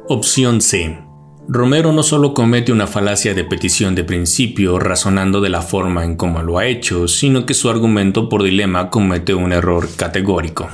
Opción C. Romero no solo comete una falacia de petición de principio razonando de la forma en cómo lo ha hecho, sino que su argumento por dilema comete un error categórico.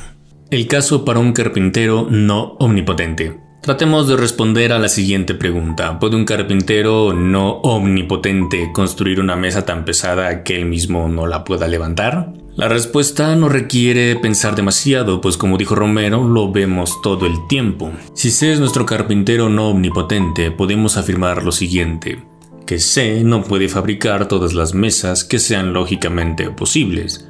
El caso para un carpintero no omnipotente. Tratemos de responder a la siguiente pregunta. ¿Puede un carpintero no omnipotente construir una mesa tan pesada que él mismo no la pueda levantar? La respuesta no requiere pensar demasiado, pues como dijo Romero, lo vemos todo el tiempo. Si C es nuestro carpintero no omnipotente, podemos afirmar lo siguiente: que C no puede fabricar todas las mesas que sean lógicamente posibles.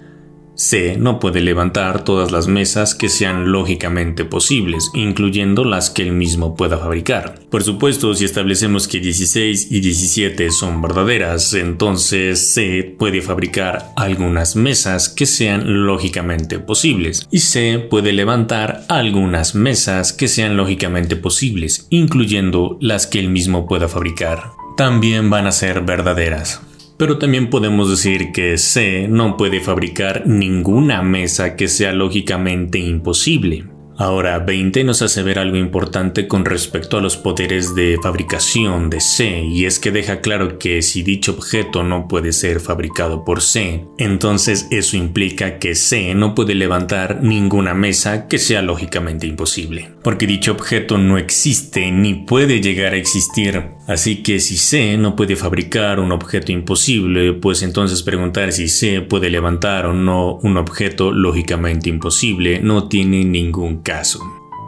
C no puede levantar todas las mesas que sean lógicamente posibles, incluyendo las que él mismo pueda fabricar. Por supuesto, si establecemos que 16 y 17 son verdaderas, entonces C puede fabricar algunas mesas que sean lógicamente posibles, y C puede levantar algunas mesas que sean lógicamente posibles, incluyendo las que él mismo pueda fabricar. También van a ser verdaderas. Pero también podemos decir que C no puede fabricar ninguna mesa que sea lógicamente imposible. Ahora, 20 nos hace ver algo importante con respecto a los poderes de fabricación de C, y es que deja claro que si dicho objeto no puede ser fabricado por C, entonces eso implica que C no puede levantar ninguna mesa que sea lógicamente imposible, porque dicho objeto no existe ni puede llegar a existir. Así que si C no puede fabricar un objeto imposible, pues entonces preguntar si C puede levantar o no un objeto lógicamente imposible no tiene ningún caso.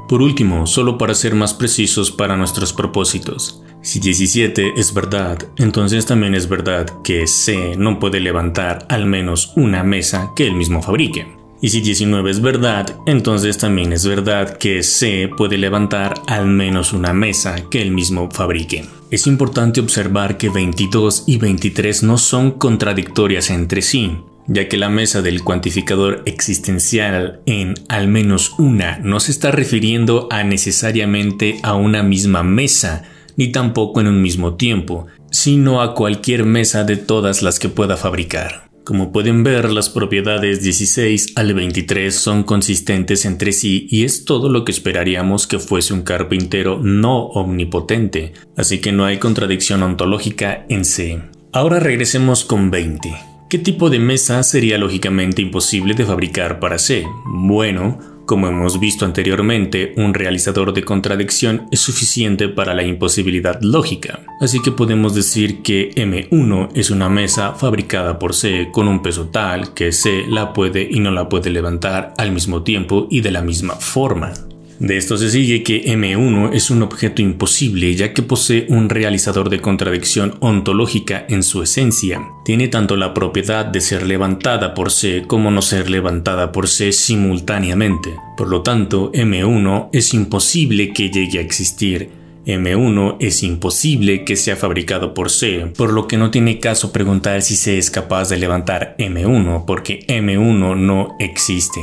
Por último, solo para ser más precisos para nuestros propósitos, si 17 es verdad, entonces también es verdad que C no puede levantar al menos una mesa que él mismo fabrique. Y si 19 es verdad, entonces también es verdad que C puede levantar al menos una mesa que él mismo fabrique. Es importante observar que 22 y 23 no son contradictorias entre sí, ya que la mesa del cuantificador existencial en al menos una no se está refiriendo a necesariamente a una misma mesa, ni tampoco en un mismo tiempo, sino a cualquier mesa de todas las que pueda fabricar. Como pueden ver, las propiedades 16 al 23 son consistentes entre sí y es todo lo que esperaríamos que fuese un carpintero no omnipotente, así que no hay contradicción ontológica en C. Ahora regresemos con 20. ¿Qué tipo de mesa sería lógicamente imposible de fabricar para C? Bueno, como hemos visto anteriormente, un realizador de contradicción es suficiente para la imposibilidad lógica. Así que podemos decir que M1 es una mesa fabricada por C con un peso tal que C la puede y no la puede levantar al mismo tiempo y de la misma forma. De esto se sigue que M1 es un objeto imposible ya que posee un realizador de contradicción ontológica en su esencia. Tiene tanto la propiedad de ser levantada por C como no ser levantada por C simultáneamente. Por lo tanto, M1 es imposible que llegue a existir. M1 es imposible que sea fabricado por C, por lo que no tiene caso preguntar si C es capaz de levantar M1 porque M1 no existe.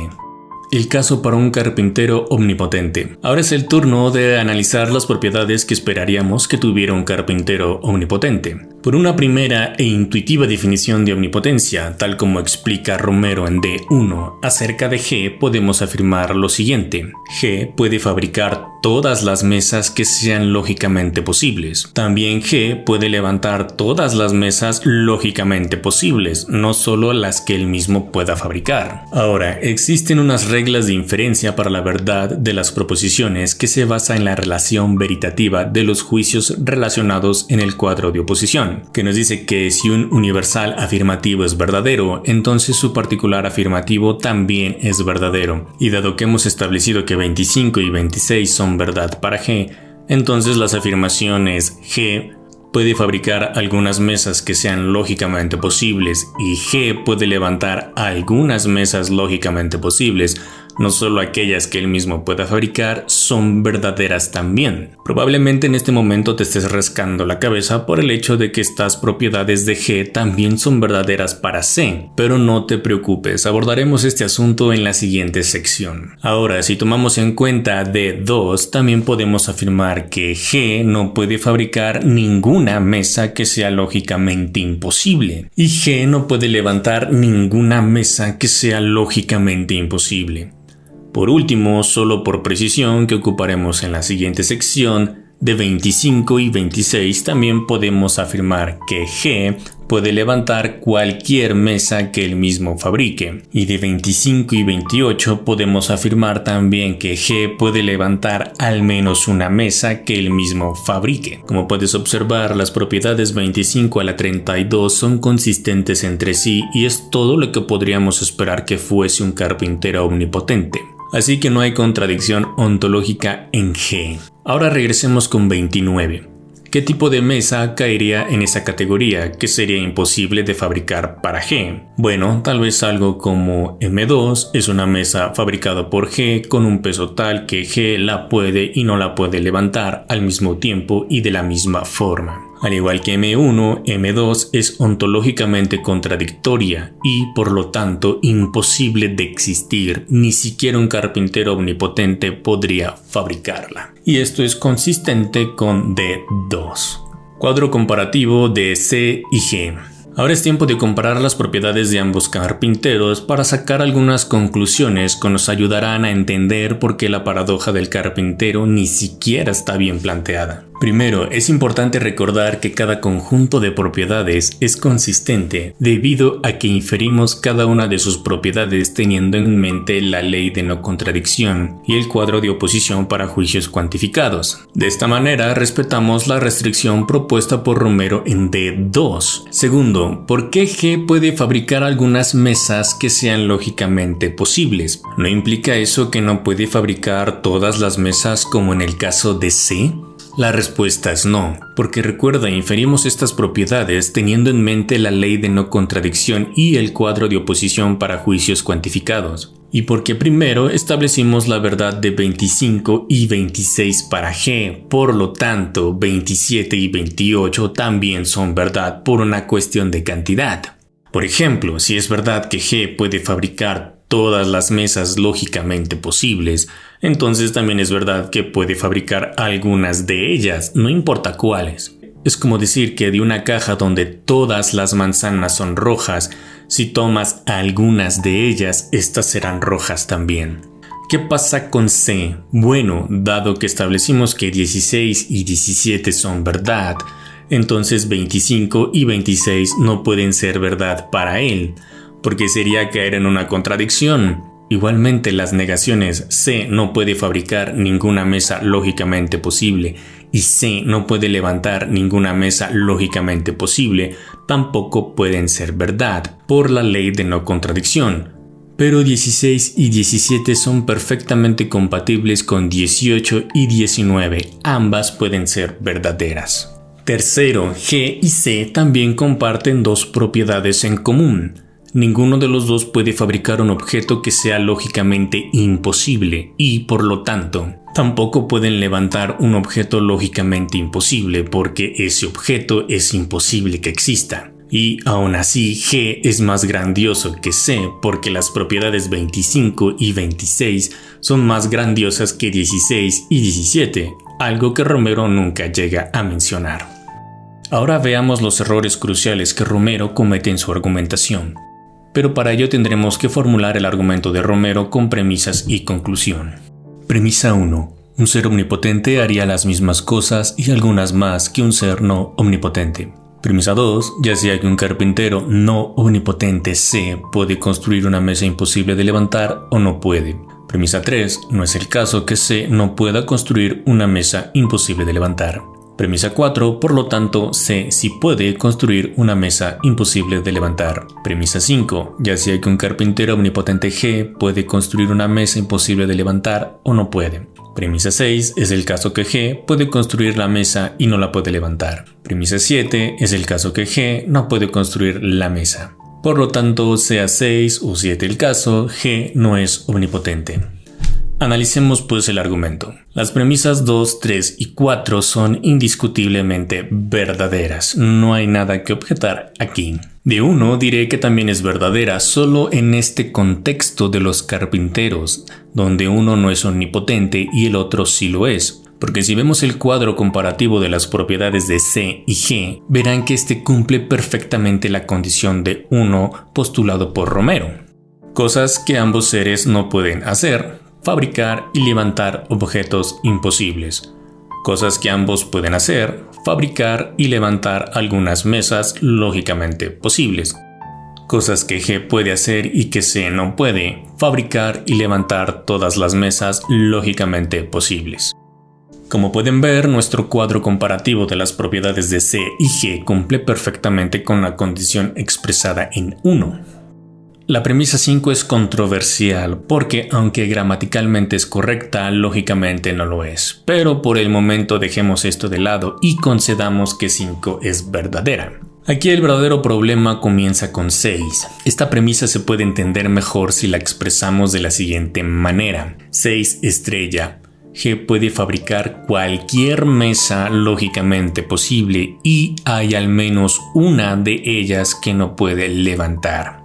El caso para un carpintero omnipotente. Ahora es el turno de analizar las propiedades que esperaríamos que tuviera un carpintero omnipotente. Por una primera e intuitiva definición de omnipotencia, tal como explica Romero en D1, acerca de G podemos afirmar lo siguiente: G puede fabricar todas las mesas que sean lógicamente posibles. También G puede levantar todas las mesas lógicamente posibles, no solo las que él mismo pueda fabricar. Ahora, existen unas reglas de inferencia para la verdad de las proposiciones que se basa en la relación veritativa de los juicios relacionados en el cuadro de oposición, que nos dice que si un universal afirmativo es verdadero, entonces su particular afirmativo también es verdadero. Y dado que hemos establecido que 25 y 26 son verdad para G, entonces las afirmaciones G puede fabricar algunas mesas que sean lógicamente posibles y G puede levantar algunas mesas lógicamente posibles, no solo aquellas que él mismo pueda fabricar, son verdaderas también. Probablemente en este momento te estés rascando la cabeza por el hecho de que estas propiedades de G también son verdaderas para C, pero no te preocupes, abordaremos este asunto en la siguiente sección. Ahora, si tomamos en cuenta D2, también podemos afirmar que G no puede fabricar ninguna una mesa que sea lógicamente imposible, y G no puede levantar ninguna mesa que sea lógicamente imposible. Por último, solo por precisión que ocuparemos en la siguiente sección, de 25 y 26 también podemos afirmar que G puede levantar cualquier mesa que él mismo fabrique. Y de 25 y 28 podemos afirmar también que G puede levantar al menos una mesa que él mismo fabrique. Como puedes observar, las propiedades 25 a la 32 son consistentes entre sí y es todo lo que podríamos esperar que fuese un carpintero omnipotente. Así que no hay contradicción ontológica en G. Ahora regresemos con 29. ¿Qué tipo de mesa caería en esa categoría que sería imposible de fabricar para G? Bueno, tal vez algo como M2 es una mesa fabricada por G con un peso tal que G la puede y no la puede levantar al mismo tiempo y de la misma forma. Al igual que M1, M2 es ontológicamente contradictoria y, por lo tanto, imposible de existir. Ni siquiera un carpintero omnipotente podría fabricarla. Y esto es consistente con D2. Cuadro comparativo de C y G. Ahora es tiempo de comparar las propiedades de ambos carpinteros para sacar algunas conclusiones que nos ayudarán a entender por qué la paradoja del carpintero ni siquiera está bien planteada. Primero, es importante recordar que cada conjunto de propiedades es consistente debido a que inferimos cada una de sus propiedades teniendo en mente la ley de no contradicción y el cuadro de oposición para juicios cuantificados. De esta manera, respetamos la restricción propuesta por Romero en D2. Segundo, ¿por qué G puede fabricar algunas mesas que sean lógicamente posibles? ¿No implica eso que no puede fabricar todas las mesas como en el caso de C? La respuesta es no, porque recuerda, inferimos estas propiedades teniendo en mente la ley de no contradicción y el cuadro de oposición para juicios cuantificados. Y porque primero establecimos la verdad de 25 y 26 para G, por lo tanto 27 y 28 también son verdad por una cuestión de cantidad. Por ejemplo, si es verdad que G puede fabricar todas las mesas lógicamente posibles, entonces también es verdad que puede fabricar algunas de ellas, no importa cuáles. Es como decir que de una caja donde todas las manzanas son rojas, si tomas algunas de ellas, estas serán rojas también. ¿Qué pasa con C? Bueno, dado que establecimos que 16 y 17 son verdad, entonces 25 y 26 no pueden ser verdad para él, porque sería caer en una contradicción. Igualmente, las negaciones C no puede fabricar ninguna mesa lógicamente posible y C no puede levantar ninguna mesa lógicamente posible tampoco pueden ser verdad por la ley de no contradicción. Pero 16 y 17 son perfectamente compatibles con 18 y 19, ambas pueden ser verdaderas. Tercero, G y C también comparten dos propiedades en común. Ninguno de los dos puede fabricar un objeto que sea lógicamente imposible y, por lo tanto, tampoco pueden levantar un objeto lógicamente imposible porque ese objeto es imposible que exista. Y aún así, G es más grandioso que C porque las propiedades 25 y 26 son más grandiosas que 16 y 17, algo que Romero nunca llega a mencionar. Ahora veamos los errores cruciales que Romero comete en su argumentación. Pero para ello tendremos que formular el argumento de Romero con premisas y conclusión. Premisa 1. Un ser omnipotente haría las mismas cosas y algunas más que un ser no omnipotente. Premisa 2. Ya sea que un carpintero no omnipotente C puede construir una mesa imposible de levantar o no puede. Premisa 3. No es el caso que C no pueda construir una mesa imposible de levantar. Premisa 4, por lo tanto, C sí puede construir una mesa imposible de levantar. Premisa 5, ya sea que un carpintero omnipotente G puede construir una mesa imposible de levantar o no puede. Premisa 6, es el caso que G puede construir la mesa y no la puede levantar. Premisa 7, es el caso que G no puede construir la mesa. Por lo tanto, sea 6 o 7 el caso, G no es omnipotente. Analicemos pues el argumento. Las premisas 2, 3 y 4 son indiscutiblemente verdaderas. No hay nada que objetar aquí. De 1 diré que también es verdadera solo en este contexto de los carpinteros, donde uno no es omnipotente y el otro sí lo es. Porque si vemos el cuadro comparativo de las propiedades de C y G, verán que este cumple perfectamente la condición de 1 postulado por Romero. Cosas que ambos seres no pueden hacer: fabricar y levantar objetos imposibles. Cosas que ambos pueden hacer: fabricar y levantar algunas mesas lógicamente posibles. Cosas que G puede hacer y que C no puede: fabricar y levantar todas las mesas lógicamente posibles. Como pueden ver, nuestro cuadro comparativo de las propiedades de C y G cumple perfectamente con la condición expresada en 1. La premisa 5 es controversial porque, aunque gramaticalmente es correcta, lógicamente no lo es. Pero por el momento dejemos esto de lado y concedamos que 5 es verdadera. Aquí el verdadero problema comienza con 6. Esta premisa se puede entender mejor si la expresamos de la siguiente manera: 6 estrella. G puede fabricar cualquier mesa lógicamente posible y hay al menos una de ellas que no puede levantar.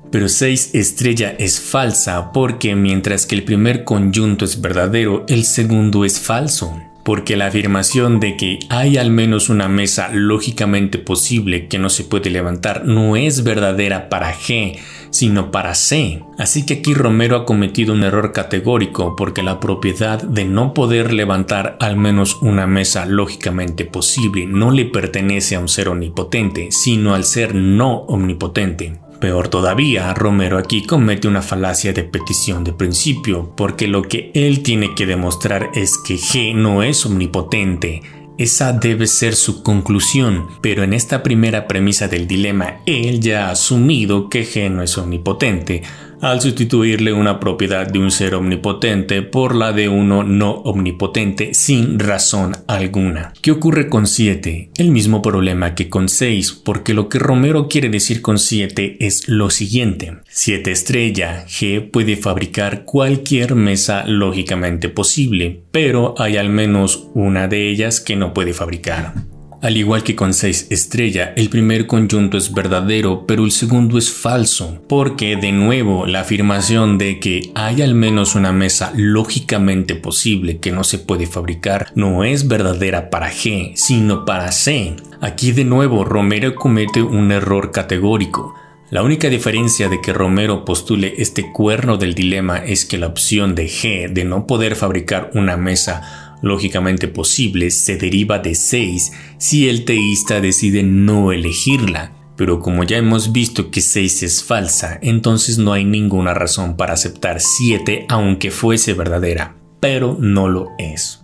Pero 6 estrella es falsa porque mientras que el primer conjunto es verdadero, el segundo es falso. Porque la afirmación de que hay al menos una mesa lógicamente posible que no se puede levantar no es verdadera para G, sino para C. Así que aquí Romero ha cometido un error categórico porque la propiedad de no poder levantar al menos una mesa lógicamente posible no le pertenece a un ser omnipotente, sino al ser no omnipotente. Peor todavía, Romero aquí comete una falacia de petición de principio, porque lo que él tiene que demostrar es que G no es omnipotente. Esa debe ser su conclusión, pero en esta primera premisa del dilema, él ya ha asumido que G no es omnipotente, al sustituirle una propiedad de un ser omnipotente por la de uno no omnipotente sin razón alguna. ¿Qué ocurre con 7? El mismo problema que con 6, porque lo que Romero quiere decir con 7 es lo siguiente: 7 estrella, G puede fabricar cualquier mesa lógicamente posible, pero hay al menos una de ellas que no puede fabricar. Al igual que con 6 estrella, el primer conjunto es verdadero, pero el segundo es falso, porque de nuevo la afirmación de que hay al menos una mesa lógicamente posible que no se puede fabricar no es verdadera para G, sino para C. Aquí de nuevo Romero comete un error categórico. La única diferencia de que Romero postule este cuerno del dilema es que la opción de G de no poder fabricar una mesa lógicamente posible se deriva de 6 si el teísta decide no elegirla. Pero como ya hemos visto que 6 es falsa, entonces no hay ninguna razón para aceptar 7 aunque fuese verdadera, pero no lo es.